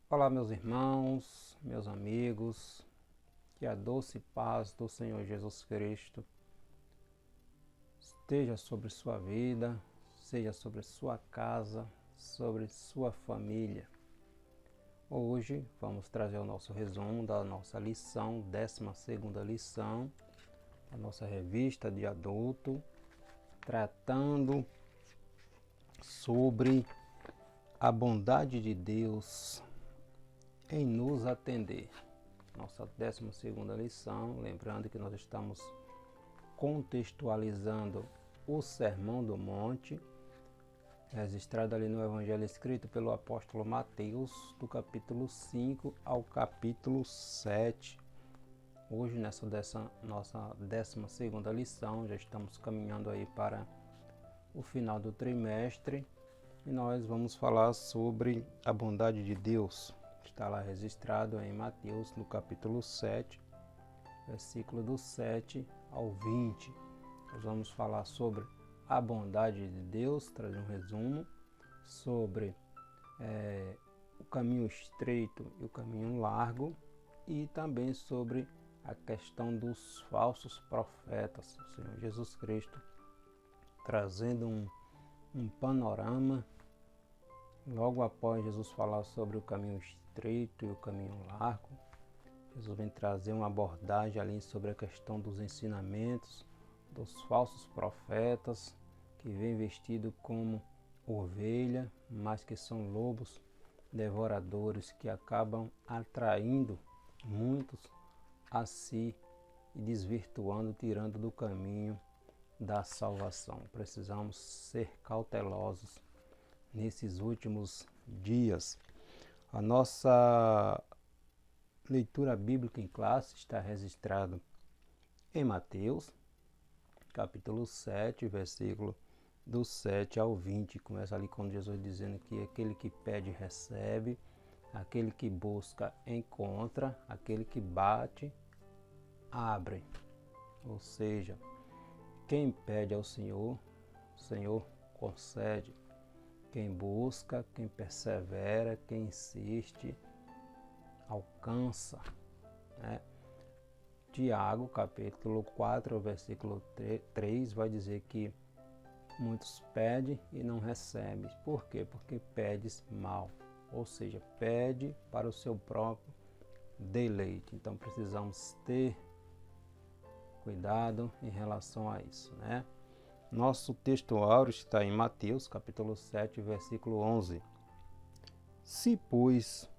Olá, meus irmãos, meus amigos, que a doce paz do Senhor Jesus Cristo esteja sobre sua vida, seja sobre sua casa, sobre sua família. Hoje vamos trazer o nosso resumo da nossa lição, 12ª lição, da nossa revista de adulto, tratando sobre a bondade de Deus em nos atender. Nossa 12ª lição, lembrando que nós estamos contextualizando o Sermão do Monte, registrado ali no Evangelho escrito pelo apóstolo Mateus, do capítulo 5 ao capítulo 7. Hoje, nessa nossa 12ª lição, já estamos caminhando aí para o final do trimestre e nós vamos falar sobre a bondade de Deus. Está lá registrado em Mateus, no capítulo 7, versículo do 7 ao 20. Nós vamos falar sobre a bondade de Deus, trazer um resumo sobre o caminho estreito e o caminho largo e também sobre a questão dos falsos profetas. O Senhor Jesus Cristo trazendo um panorama logo após Jesus falar sobre o caminho estreito e o caminho largo. Jesus vem trazer uma abordagem ali sobre a questão dos ensinamentos dos falsos profetas que vêm vestidos como ovelha, mas que são lobos devoradores que acabam atraindo muitos a si e desvirtuando, tirando do caminho da salvação. Precisamos ser cautelosos nesses últimos dias. A nossa leitura bíblica em classe está registrada em Mateus, capítulo 7, versículo do 7 ao 20. Começa ali com Jesus dizendo que aquele que pede recebe, aquele que busca encontra, aquele que bate abre. Ou seja, quem pede ao Senhor, o Senhor concede. Quem busca, quem persevera, quem insiste, alcança. Né? Tiago, capítulo 4, versículo 3, vai dizer que muitos pedem e não recebem. Por quê? Porque pedes mal. Ou seja, pede para o seu próprio deleite. Então precisamos ter cuidado em relação a isso, né? Nosso texto áureo está em Mateus, capítulo 7, versículo 11. Se, pois,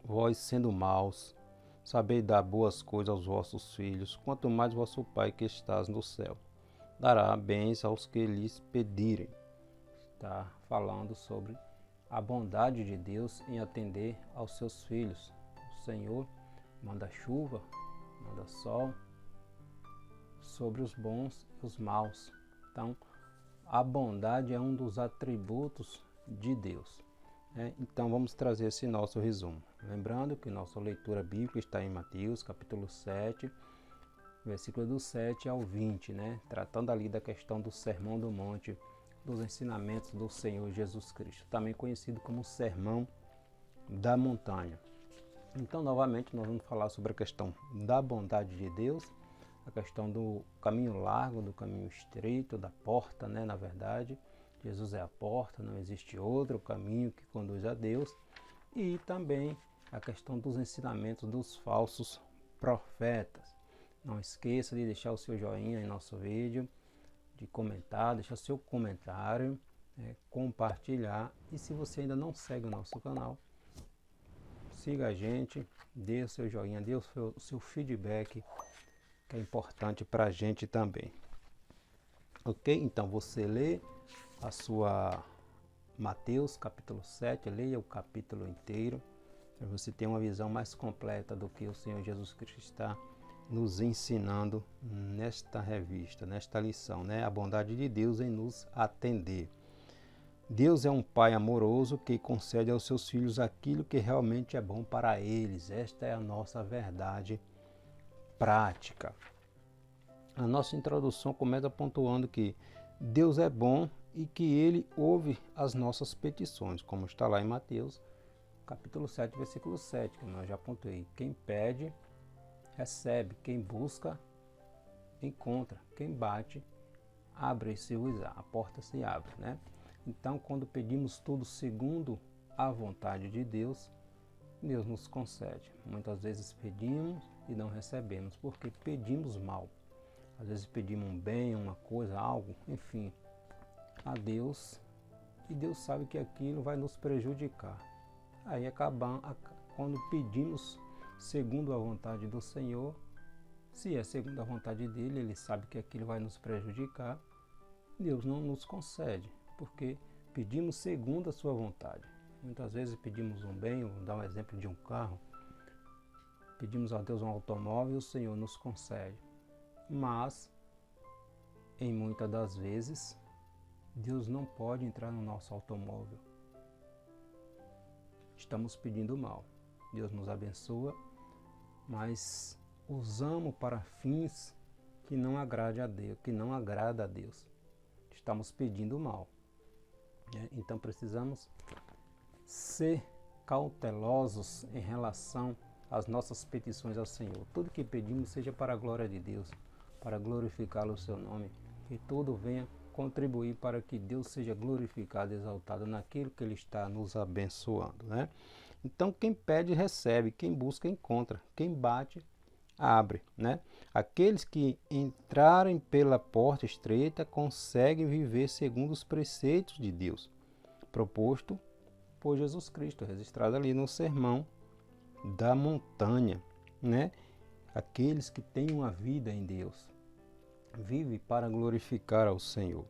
vós sendo maus, sabeis dar boas coisas aos vossos filhos, quanto mais vosso Pai que estás no céu dará bens aos que lhes pedirem. Está falando sobre a bondade de Deus em atender aos seus filhos. O Senhor manda chuva, manda sol sobre os bons e os maus. Então, a bondade é um dos atributos de Deus. Então, vamos trazer esse nosso resumo. Lembrando que nossa leitura bíblica está em Mateus, capítulo 7, versículo do 7 ao 20, tratando ali da questão do Sermão do Monte, dos ensinamentos do Senhor Jesus Cristo, também conhecido como Sermão da Montanha. Então, novamente, nós vamos falar sobre a questão da bondade de Deus, a questão do caminho largo, do caminho estreito, da porta, na verdade. Jesus é a porta, não existe outro caminho que conduz a Deus. E também a questão dos ensinamentos dos falsos profetas. Não esqueça de deixar o seu joinha em nosso vídeo, de comentar, deixar seu comentário, compartilhar. E se você ainda não segue o nosso canal, siga a gente, dê o seu joinha, dê o seu feedback, que é importante para a gente também. Ok? Então você lê a sua Mateus capítulo 7, leia o capítulo inteiro, para você ter uma visão mais completa do que o Senhor Jesus Cristo está nos ensinando nesta revista, nesta lição, a bondade de Deus em nos atender. Deus é um Pai amoroso que concede aos seus filhos aquilo que realmente é bom para eles. Esta é a nossa verdade prática. A nossa introdução começa pontuando que Deus é bom e que Ele ouve as nossas petições, como está lá em Mateus, capítulo 7, versículo 7, que nós já apontei. Quem pede, recebe. Quem busca, encontra. Quem bate, a porta se abre, né? Então, quando pedimos tudo segundo a vontade de Deus, Deus nos concede. Muitas vezes pedimos e não recebemos, porque pedimos mal. Às vezes pedimos um bem, uma coisa, algo, enfim, a Deus, e Deus sabe que aquilo vai nos prejudicar. Aí quando pedimos segundo a vontade do Senhor, se é segundo a vontade dele, ele sabe que aquilo vai nos prejudicar, Deus não nos concede, porque pedimos segundo a sua vontade. Muitas vezes pedimos um bem, vou dar um exemplo de um carro, pedimos a Deus um automóvel e o Senhor nos concede. Mas, em muitas das vezes, Deus não pode entrar no nosso automóvel. Estamos pedindo mal. Deus nos abençoa, mas usamos para fins que não agrade a Deus, que não agrada a Deus. Estamos pedindo mal. Então precisamos ser cautelosos em relação às nossas petições ao Senhor. Tudo que pedimos seja para a glória de Deus, para glorificar o seu nome, que tudo venha contribuir para que Deus seja glorificado e exaltado naquilo que Ele está nos abençoando, né? Então quem pede recebe, quem busca encontra, quem bate abre, né? Aqueles que entrarem pela porta estreita conseguem viver segundo os preceitos de Deus, proposto por Jesus Cristo, registrado ali no Sermão da Montanha, né? Aqueles que têm uma vida em Deus, vive para glorificar ao Senhor,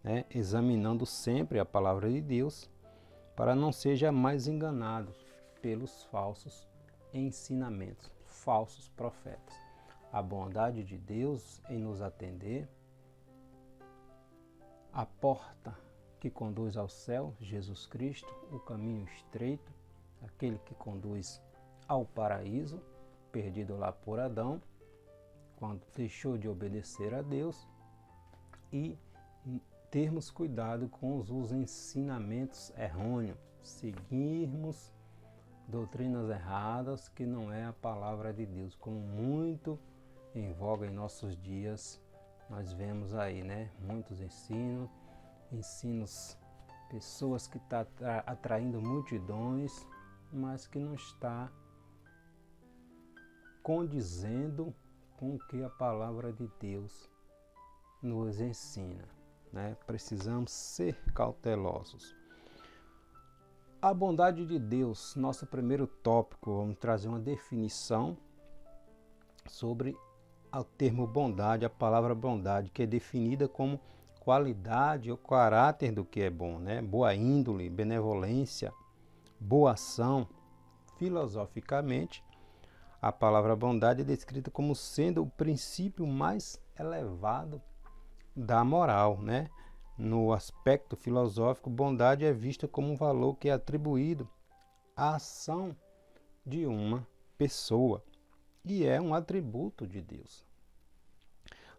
né? Examinando sempre a palavra de Deus, para não ser jamais enganado pelos falsos ensinamentos, falsos profetas. A bondade de Deus em nos atender, a porta que conduz ao céu, Jesus Cristo, o caminho estreito, aquele que conduz ao paraíso, perdido lá por Adão, quando deixou de obedecer a Deus, e termos cuidado com os ensinamentos errôneos, seguirmos doutrinas erradas que não é a palavra de Deus, como muito em voga em nossos dias, nós vemos aí, né? Muitos ensinos, pessoas que estão atraindo multidões, mas que não está condizendo com o que a palavra de Deus nos ensina, né? Precisamos ser cautelosos. A bondade de Deus, nosso primeiro tópico, vamos trazer uma definição sobre o termo bondade, a palavra bondade, que é definida como qualidade ou caráter do que é bom, né? Boa índole, benevolência, boa ação. Filosoficamente, a palavra bondade é descrita como sendo o princípio mais elevado da moral, né? No aspecto filosófico, bondade é vista como um valor que é atribuído à ação de uma pessoa e é um atributo de Deus.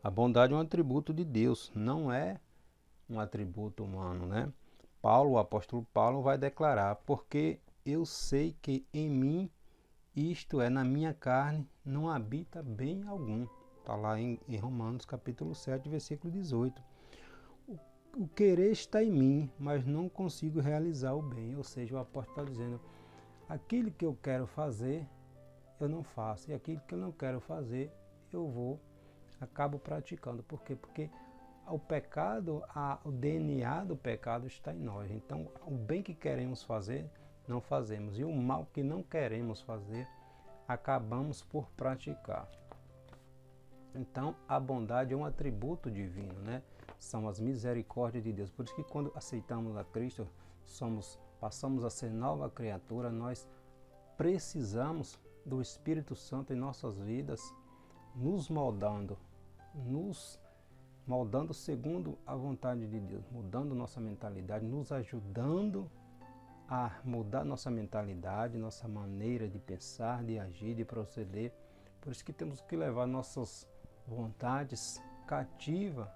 A bondade é um atributo de Deus, não é um atributo humano, né? O apóstolo Paulo vai declarar: porque eu sei que em mim, isto é, na minha carne, não habita bem algum. Está lá em Romanos capítulo 7, versículo 18. O querer está em mim, mas não consigo realizar o bem. Ou seja, o apóstolo está dizendo: aquilo que eu quero fazer, eu não faço. E aquilo que eu não quero fazer, acabo praticando. Por quê? Porque o pecado, o DNA do pecado está em nós. Então, o bem que queremos fazer, não fazemos. E o mal que não queremos fazer, acabamos por praticar. Então, a bondade é um atributo divino, né? São as misericórdias de Deus. Por isso que quando aceitamos a Cristo, passamos a ser nova criatura, nós precisamos do Espírito Santo em nossas vidas, nos moldando segundo a vontade de Deus, mudando nossa mentalidade, nos ajudando a mudar nossa mentalidade, nossa maneira de pensar, de agir, de proceder. Por isso que temos que levar nossas vontades cativas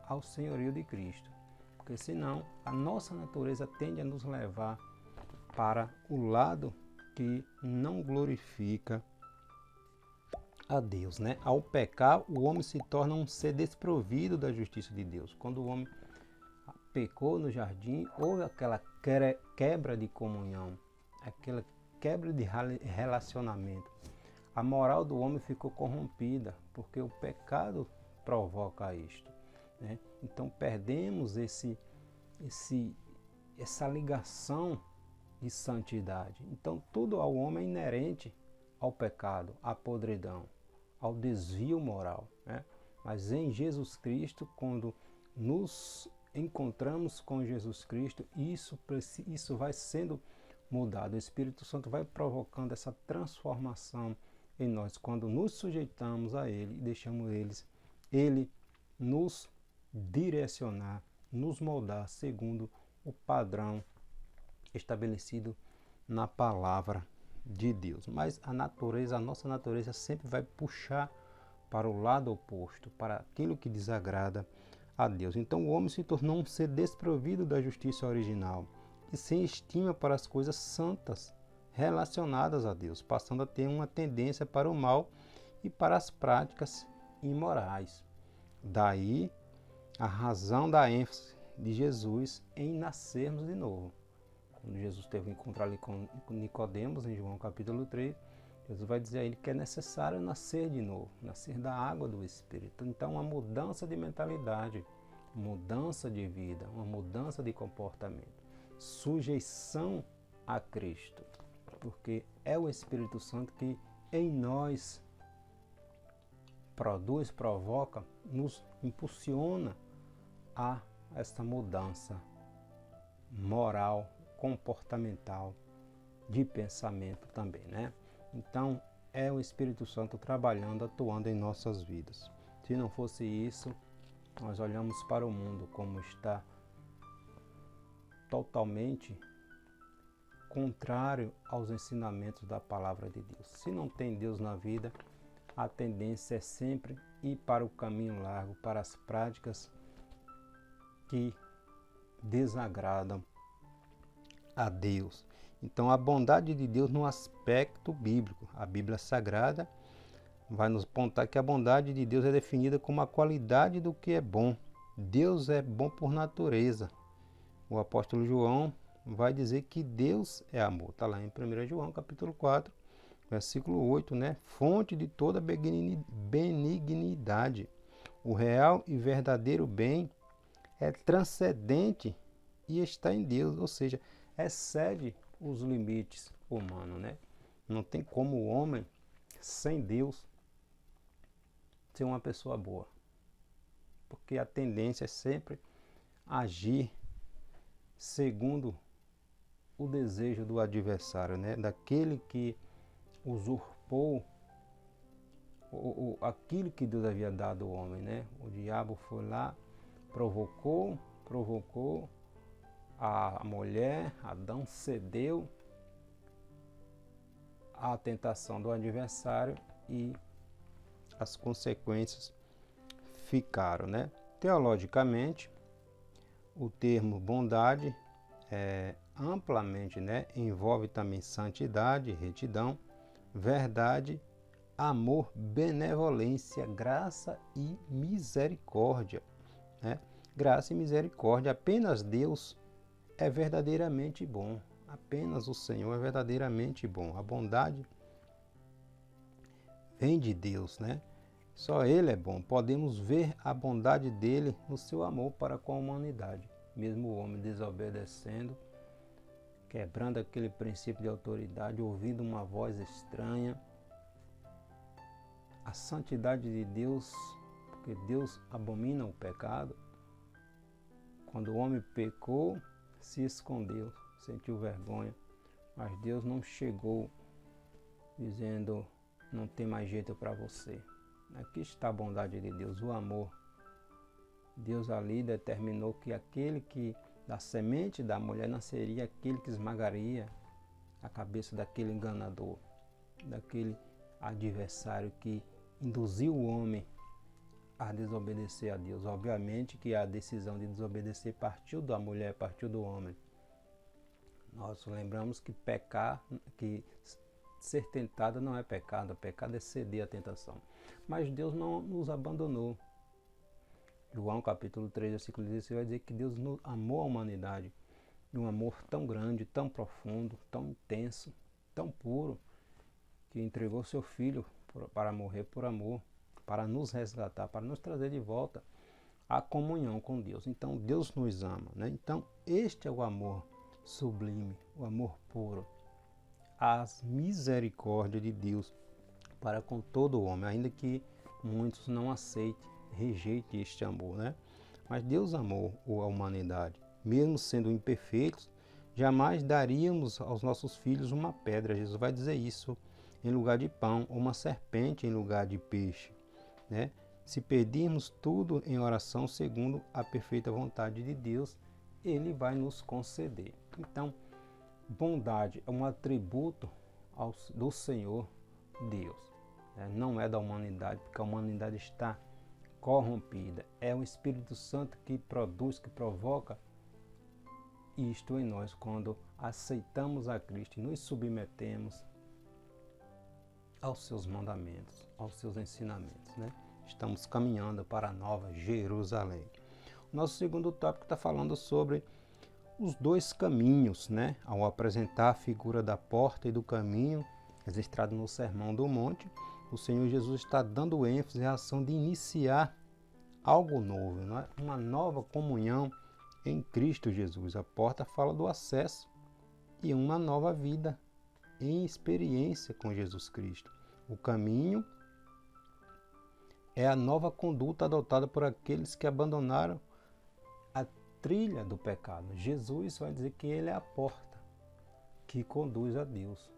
ao senhorio de Cristo, porque senão a nossa natureza tende a nos levar para o lado que não glorifica a Deus, né? Ao pecar, o homem se torna um ser desprovido da justiça de Deus. Quando o homem pecou no jardim, houve aquela quebra de comunhão, aquela quebra de relacionamento. A moral do homem ficou corrompida, porque o pecado provoca isto, né? Então perdemos essa ligação de santidade. Então tudo ao homem é inerente ao pecado, à podridão, ao desvio moral, né? Mas em Jesus Cristo, quando nos encontramos com Jesus Cristo, isso vai sendo mudado. O Espírito Santo vai provocando essa transformação em nós, quando nos sujeitamos a Ele e deixamos Ele nos direcionar, nos moldar segundo o padrão estabelecido na palavra de Deus. Mas a nossa natureza sempre vai puxar para o lado oposto, para aquilo que desagrada a Deus. Então o homem se tornou um ser desprovido da justiça original e sem estima para as coisas santas relacionadas a Deus, passando a ter uma tendência para o mal e para as práticas imorais. Daí a razão da ênfase de Jesus em nascermos de novo. Quando Jesus teve um encontro ali com Nicodemos, em João capítulo 3, Jesus vai dizer a ele que é necessário nascer de novo, nascer da água do Espírito. Então, uma mudança de mentalidade, mudança de vida, uma mudança de comportamento, sujeição a Cristo, porque é o Espírito Santo que em nós produz, provoca, nos impulsiona a esta mudança moral, comportamental, de pensamento também, né? Então, é o Espírito Santo trabalhando, atuando em nossas vidas. Se não fosse isso, nós olhamos para o mundo como está totalmente contrário aos ensinamentos da palavra de Deus. Se não tem Deus na vida, a tendência é sempre ir para o caminho largo, para as práticas que desagradam a Deus. Então a bondade de Deus no aspecto bíblico, a Bíblia Sagrada vai nos apontar que a bondade de Deus é definida como a qualidade do que é bom. Deus é bom por natureza. O apóstolo João vai dizer que Deus é amor. Está lá em 1 João capítulo 4, versículo 8, né? Fonte de toda benignidade. O real e verdadeiro bem é transcendente e está em Deus, ou seja, excede os limites humanos, né? Não tem como o homem, sem Deus, ser uma pessoa boa. Porque a tendência é sempre agir segundo o desejo do adversário, né? Daquele que usurpou aquilo que Deus havia dado ao homem, né? O diabo foi lá, provocou a mulher, Adão cedeu à tentação do adversário e as consequências ficaram, né? Teologicamente, o termo bondade amplamente, né, envolve também santidade, retidão, verdade, amor, benevolência, graça e misericórdia, né? Graça e misericórdia, apenas Deus é verdadeiramente bom. Apenas o Senhor é verdadeiramente bom. A bondade vem de Deus, né? Só Ele é bom. Podemos ver a bondade dele no seu amor para com a humanidade. Mesmo o homem desobedecendo, quebrando aquele princípio de autoridade, ouvindo uma voz estranha. A santidade de Deus, porque Deus abomina o pecado. Quando o homem pecou, se escondeu, sentiu vergonha, mas Deus não chegou dizendo, não tem mais jeito para você. Aqui está a bondade de Deus, o amor. Deus ali determinou que aquele que da semente da mulher nasceria aquele que esmagaria a cabeça daquele enganador, daquele adversário que induziu o homem a desobedecer a Deus. Obviamente que a decisão de desobedecer partiu da mulher, partiu do homem. Nós lembramos que pecar, que ser tentado não é pecado, pecado é ceder à tentação. Mas Deus não nos abandonou. João capítulo 3, versículo 16 vai dizer que Deus amou a humanidade de um amor tão grande, tão profundo, tão intenso, tão puro, que entregou seu Filho para morrer por amor, para nos resgatar, para nos trazer de volta à comunhão com Deus. Então Deus nos ama, né? Então este é o amor sublime, o amor puro, as misericórdias de Deus para com todo homem, ainda que muitos não aceitem, rejeitem este amor, né? Mas Deus amou a humanidade, mesmo sendo imperfeitos, jamais daríamos aos nossos filhos uma pedra. Jesus vai dizer isso, em lugar de pão, ou uma serpente em lugar de peixe, né? Se pedirmos tudo em oração segundo a perfeita vontade de Deus, Ele vai nos conceder. Então, bondade é um atributo do Senhor Deus, né? Não é da humanidade, porque a humanidade está corrompida. É o Espírito Santo que produz, que provoca isto em nós quando aceitamos a Cristo e nos submetemos aos seus mandamentos, aos seus ensinamentos, né? Estamos caminhando para a nova Jerusalém. Nosso segundo tópico está falando sobre os dois caminhos, né? Ao apresentar a figura da porta e do caminho, registrado no Sermão do Monte, o Senhor Jesus está dando ênfase à ação de iniciar algo novo, né? Uma nova comunhão em Cristo Jesus. A porta fala do acesso e uma nova vida em experiência com Jesus Cristo. O caminho é a nova conduta adotada por aqueles que abandonaram a trilha do pecado. Jesus vai dizer que Ele é a porta que conduz a Deus.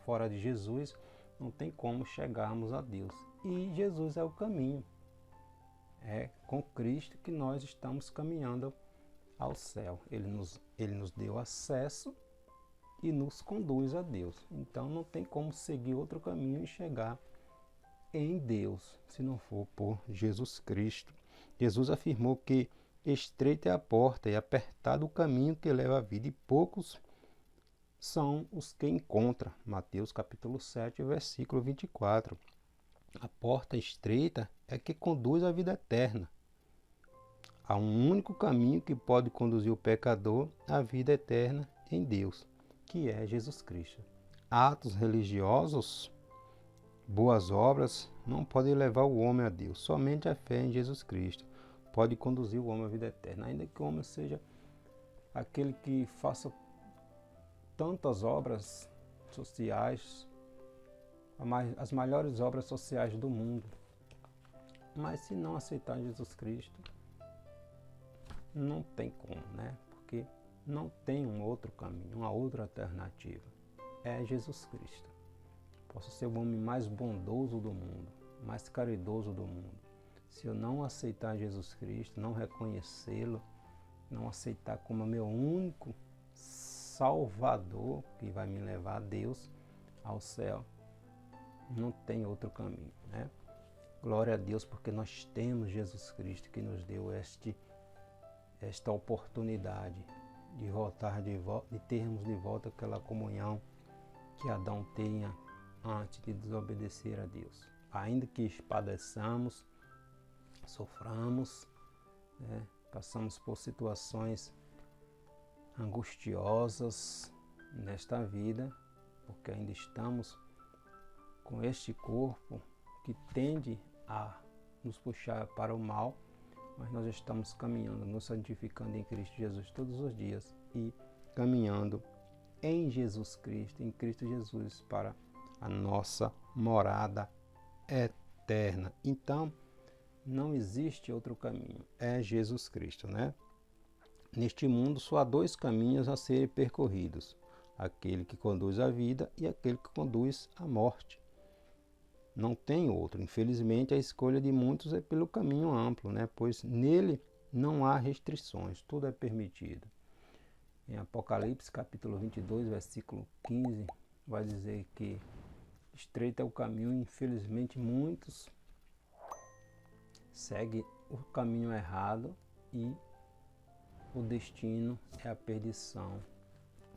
Fora de Jesus não tem como chegarmos a Deus. E Jesus é o caminho. É com Cristo que nós estamos caminhando ao céu. Ele nos deu acesso e nos conduz a Deus. Então não tem como seguir outro caminho e chegar em Deus, se não for por Jesus Cristo. Jesus afirmou que estreita é a porta e apertado o caminho que leva à vida, e poucos são os que encontram. Mateus capítulo 7, versículo 24. A porta estreita é que conduz à vida eterna. Há um único caminho que pode conduzir o pecador à vida eterna em Deus, que é Jesus Cristo. Atos religiosos, boas obras, não podem levar o homem a Deus. Somente a fé em Jesus Cristo pode conduzir o homem à vida eterna. Ainda que o homem seja aquele que faça tantas obras sociais, as maiores obras sociais do mundo, mas se não aceitar Jesus Cristo, não tem como, né? Porque não tem um outro caminho, uma outra alternativa. É Jesus Cristo. Posso ser o homem mais bondoso do mundo, mais caridoso do mundo. Se eu não aceitar Jesus Cristo, não reconhecê-lo, não aceitar como meu único Salvador, que vai me levar a Deus, ao céu, não tem outro caminho, né? Glória a Deus, porque nós temos Jesus Cristo que nos deu esta oportunidade de voltar de termos de volta aquela comunhão que Adão tinha antes de desobedecer a Deus. Ainda que padeçamos, soframos, né? Passamos por situações angustiosas nesta vida, porque ainda estamos com este corpo que tende a nos puxar para o mal, mas nós estamos caminhando, nos santificando em Cristo Jesus todos os dias e caminhando em Jesus Cristo, em Cristo Jesus, para a nossa morada eterna. Então, não existe outro caminho, é Jesus Cristo, né? Neste mundo só há dois caminhos a serem percorridos: aquele que conduz à vida e aquele que conduz à morte. Não tem outro. Infelizmente, a escolha de muitos é pelo caminho amplo, né? Pois nele não há restrições, tudo é permitido. Em Apocalipse, capítulo 22, versículo 15, vai dizer que estreito é o caminho, infelizmente muitos seguem o caminho errado e o destino é a perdição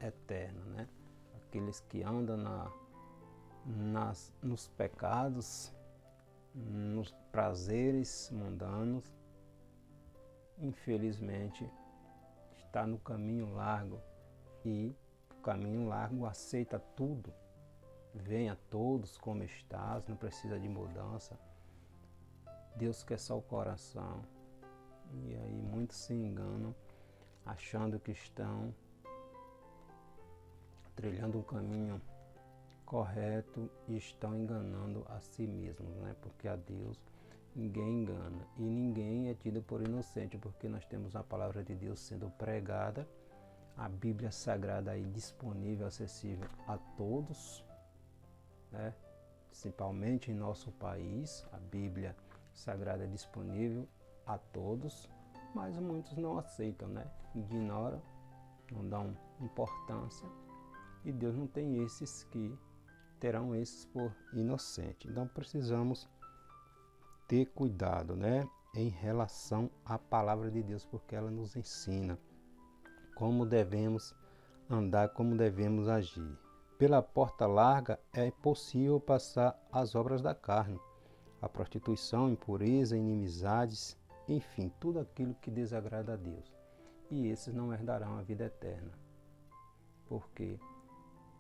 eterna, né? Aqueles que andam nos pecados, nos prazeres mundanos, infelizmente está no caminho largo, e o caminho largo aceita tudo. Venha todos como estás, não precisa de mudança. Deus quer só o coração. E aí muitos se enganam achando que estão trilhando um caminho correto e estão enganando a si mesmos, né? Porque a Deus ninguém engana e ninguém é tido por inocente, porque nós temos a palavra de Deus sendo pregada, a Bíblia Sagrada aí disponível, acessível a todos, né? Principalmente em nosso país, a Bíblia Sagrada é disponível a todos, mas muitos não aceitam, né? Ignoram, não dão importância, e Deus não tem esses que terão esses por inocente. Então precisamos ter cuidado, né, em relação à palavra de Deus, porque ela nos ensina como devemos andar, como devemos agir. Pela porta larga é possível passar as obras da carne, a prostituição, impureza, inimizades, enfim, tudo aquilo que desagrada a Deus. E esses não herdarão a vida eterna, porque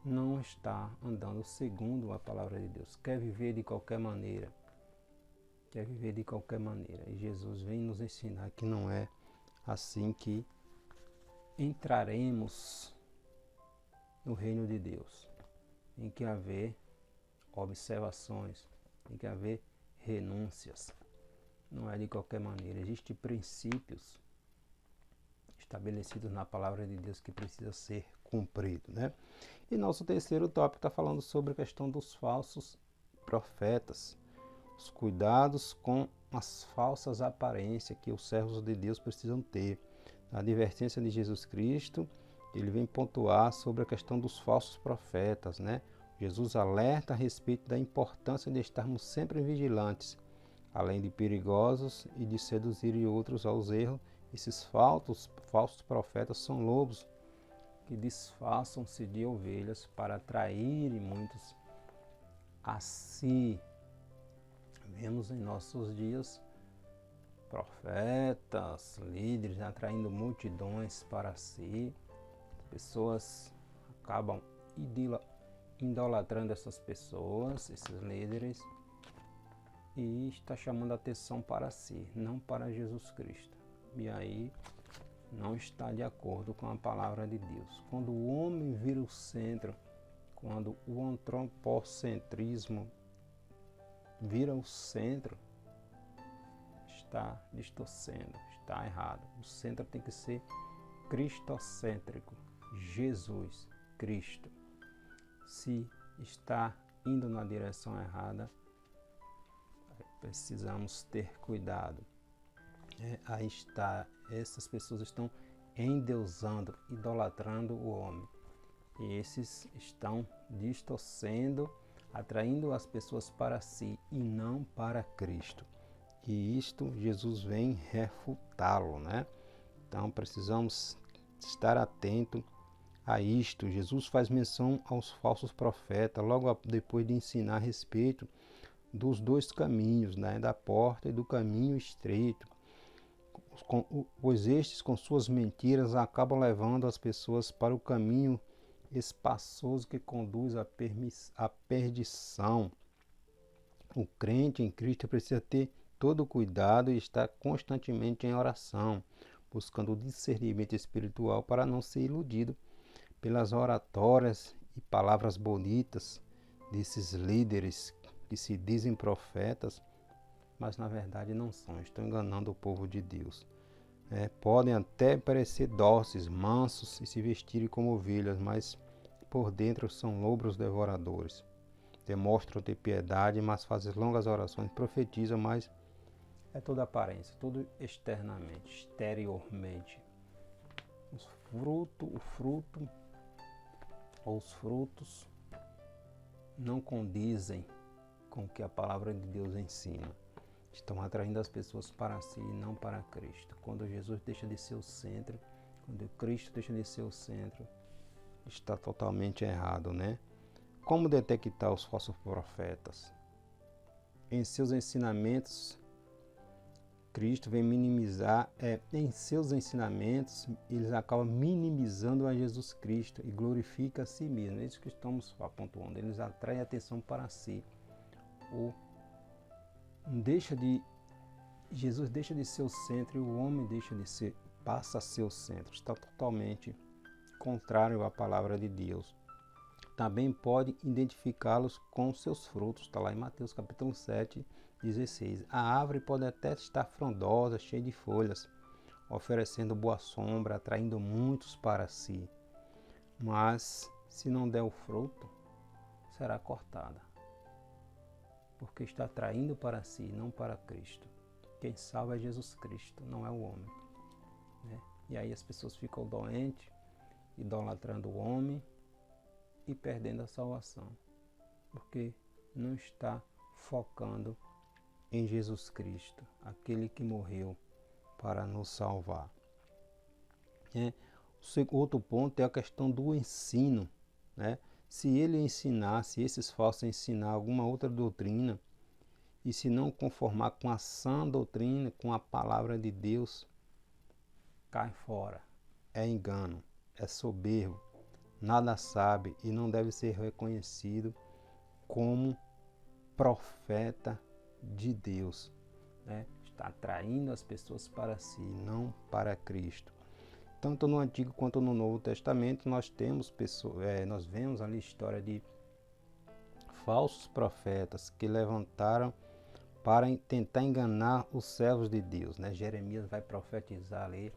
não está andando segundo a palavra de Deus. Quer viver de qualquer maneira. Quer viver de qualquer maneira. E Jesus vem nos ensinar que não é assim que entraremos no reino de Deus. Tem que haver observações, tem que haver renúncias. Não é de qualquer maneira. Existem princípios estabelecidos na palavra de Deus que precisa ser cumprido, né? E nosso terceiro tópico está falando sobre a questão dos falsos profetas. Os cuidados com as falsas aparências que os servos de Deus precisam ter. A advertência de Jesus Cristo, ele vem pontuar sobre a questão dos falsos profetas, né? Jesus alerta a respeito da importância de estarmos sempre vigilantes, além de perigosos e de seduzirem outros aos erros. Esses falsos profetas são lobos que disfarçam-se de ovelhas para atraírem muitos a si. Vemos em nossos dias profetas, líderes atraindo multidões para si. Pessoas acabam idolatrando essas pessoas, esses líderes, e está chamando a atenção para si, não para Jesus Cristo. E aí não está de acordo com a palavra de Deus. Quando o homem vira o centro, quando o antropocentrismo vira o centro, está distorcendo, está errado. O centro tem que ser cristocêntrico, Jesus Cristo. Se está indo na direção errada, precisamos ter cuidado. Aí está, essas pessoas estão endeusando, idolatrando o homem. E esses estão distorcendo, atraindo as pessoas para si e não para Cristo. E isto Jesus vem refutá-lo, né? Então precisamos estar atento a isto. Jesus faz menção aos falsos profetas, logo depois de ensinar a respeito dos dois caminhos, né? Da porta e do caminho estreito. Pois estes, com suas mentiras, acabam levando as pessoas para o caminho espaçoso que conduz à perdição. O crente em Cristo precisa ter todo o cuidado e estar constantemente em oração, buscando o discernimento espiritual para não ser iludido pelas oratórias e palavras bonitas desses líderes que se dizem profetas, mas na verdade não são, estão enganando o povo de Deus. Podem até parecer dóceis, mansos e se vestirem como ovelhas, mas por dentro são lobos devoradores. Demonstram ter piedade, mas fazem longas orações, profetizam, mas é toda aparência, tudo externamente, exteriormente. Os frutos não condizem com o que a palavra de Deus ensina. Estão atraindo as pessoas para si e não para Cristo. Quando Jesus deixa de ser o centro, quando Cristo deixa de ser o centro, está totalmente errado, né? Como detectar os falsos profetas? Em seus ensinamentos, Cristo vem minimizar, em seus ensinamentos, eles acabam minimizando a Jesus Cristo e glorifica a si mesmo. É isso que estamos pontuando. Eles atraem a atenção para si. Jesus deixa de ser o centro e o homem passa a ser o centro. Está totalmente contrário à palavra de Deus. Também pode identificá-los com seus frutos. Está lá em Mateus capítulo 7, 16. A árvore pode até estar frondosa, cheia de folhas, oferecendo boa sombra, atraindo muitos para si. Mas, se não der o fruto, será cortada. Porque está atraindo para si, não para Cristo. Quem salva é Jesus Cristo, não é o homem. Né? E aí as pessoas ficam doentes, idolatrando o homem e perdendo a salvação. Porque não está focando em Jesus Cristo, aquele que morreu para nos salvar. O outro ponto é a questão do ensino. Né? Se esses falsos ensinar alguma outra doutrina, e se não conformar com a sã doutrina, com a palavra de Deus, cai fora. É engano, é soberbo, nada sabe e não deve ser reconhecido como profeta de Deus. Né? Está atraindo as pessoas para si, não para Cristo. Tanto no Antigo quanto no Novo Testamento nós vemos ali a história de falsos profetas que levantaram para tentar enganar os servos de Deus. Né? Jeremias vai profetizar ali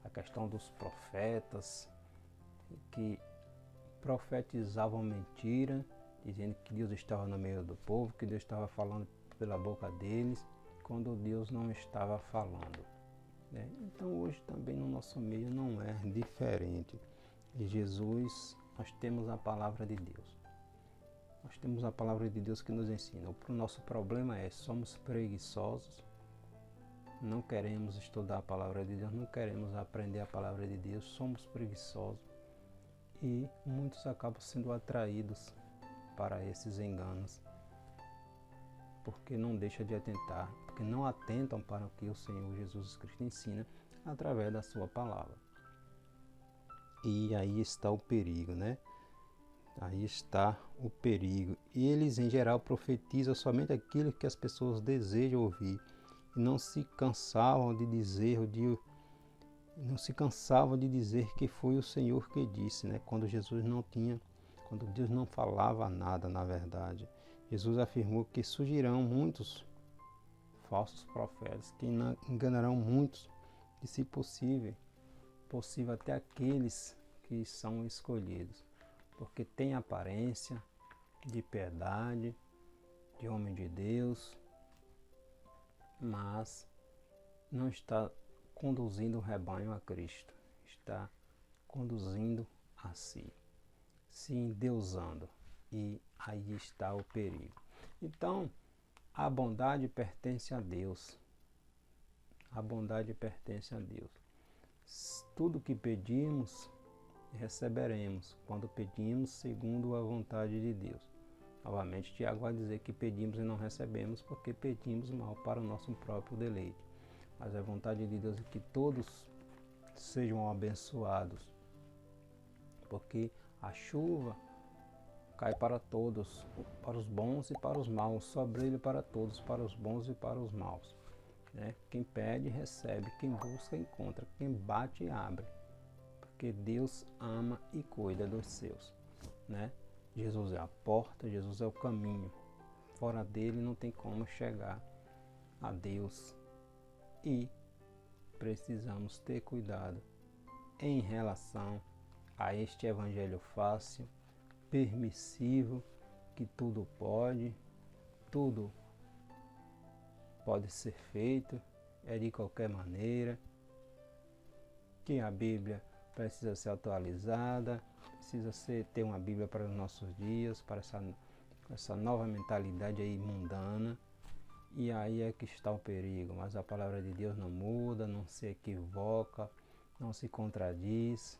a questão dos profetas que profetizavam mentira, dizendo que Deus estava no meio do povo, que Deus estava falando pela boca deles, quando Deus não estava falando. Né? Então hoje também no nosso meio não é diferente. Em Jesus nós temos a palavra de Deus. Nós temos a palavra de Deus que nos ensina. O nosso problema é, somos preguiçosos, não queremos estudar a palavra de Deus, não queremos aprender a palavra de Deus, somos preguiçosos e muitos acabam sendo atraídos para esses enganos, porque não deixam de atentar, porque não atentam para o que o Senhor Jesus Cristo ensina através da sua palavra. E aí está o perigo, né? Aí está o perigo. E eles, em geral, profetizam somente aquilo que as pessoas desejam ouvir. E não se cansavam de dizer que foi o Senhor que disse, né? Quando Deus não falava nada, na verdade. Jesus afirmou que surgirão muitos falsos profetas que enganarão muitos, e se possível até aqueles que são escolhidos. Porque tem aparência de piedade, de homem de Deus, mas não está conduzindo o rebanho a Cristo, está conduzindo a si, se endeusando, e aí está o perigo. Então, a bondade pertence a Deus, a bondade pertence a Deus. Tudo que pedimos, receberemos, quando pedimos segundo a vontade de Deus. Novamente, Tiago vai dizer que pedimos e não recebemos porque pedimos mal para o nosso próprio deleite. Mas a vontade de Deus é que todos sejam abençoados, porque a chuva cai para todos, para os bons e para os maus, só brilha para todos, para os bons e para os maus. Né? Quem pede, recebe, quem busca, encontra, quem bate, abre. Porque Deus ama e cuida dos seus. Né? Jesus é a porta, Jesus é o caminho. Fora dele não tem como chegar a Deus. E precisamos ter cuidado em relação a este evangelho fácil, permissivo, que tudo pode ser feito, é de qualquer maneira, que a Bíblia precisa ser atualizada, ter uma Bíblia para os nossos dias, para essa nova mentalidade aí mundana. E aí é que está o perigo. Mas a palavra de Deus não muda, não se equivoca, não se contradiz.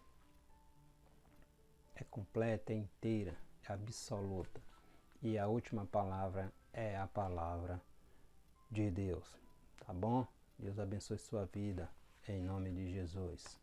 é completa, é inteira, é absoluta. E a última palavra é a palavra de Deus. Tá bom? Deus abençoe sua vida, em nome de Jesus.